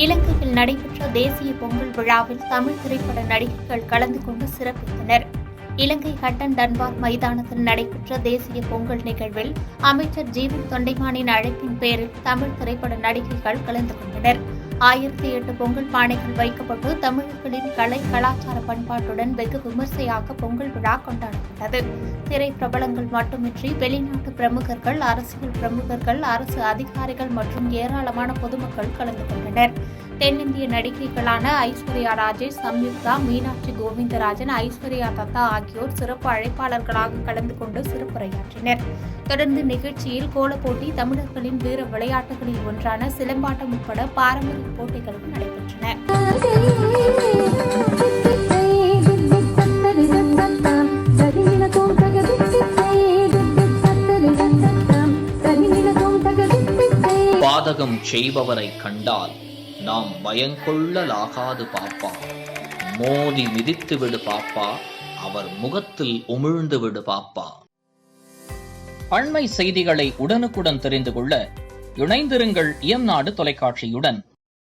இலங்கையில் நடைபெற்ற தேசிய பொங்கல் விழாவில் தமிழ் திரைப்பட நடிகர்கள் கலந்து கொண்டு சிறப்பித்தனர். இலங்கை ஹட்டன் டன்பார் மைதானத்தில் நடைபெற்ற தேசிய பொங்கல் நிகழ்வில் அமைச்சர் ஜீவன் தொண்டைமானின் அழைப்பின் பேரில் தமிழ் திரைப்பட நடிகைகள் கலந்து கொண்டனர். 1008 பொங்கல் பானைகள் வைக்கப்பட்டு தமிழர்களின் கலை கலாச்சார பண்பாட்டுடன் வெகு விமர்சையாக பொங்கல் விழா கொண்டாடப்பட்டது. திரை பிரபலங்கள் மட்டுமின்றி வெளிநாட்டு பிரமுகர்கள், அரசியல் பிரமுகர்கள், அரசு அதிகாரிகள் மற்றும் ஏராளமான பொதுமக்கள் கலந்து கொண்டனர். தென்னிந்திய நடிகைகளான ஐஸ்வர்யா ராஜேஷ், சம்யுக்தா, மீனாட்சி கோவிந்தராஜன், ஐஸ்வர்யா தத்தா ஆகியோர் சிறப்பு அழைப்பாளர்களாக கலந்து கொண்டு சிறப்புரையாற்றினர். தொடர்ந்து நிகழ்ச்சியில் கோலப்போட்டி, தமிழர்களின் வீர விளையாட்டுகளில் ஒன்றான சிலம்பாட்டம் உட்பட பாரம்பரிய போட்டிகளும் நடைபெற்றன. பாதகம் செய்பவரை கண்டால் நாம் பயங்கொள்ளலாகாது பாப்பா, மோதி மிதித்து விடு பாப்பா, அவர் முகத்தில் உமிழ்ந்து விடு பாப்பா. அண்மை செய்திகளை உடனுக்குடன் தெரிந்து கொள்ள இணைந்திருங்கள் இயம்நாடு தொலைக்காட்சியுடன்.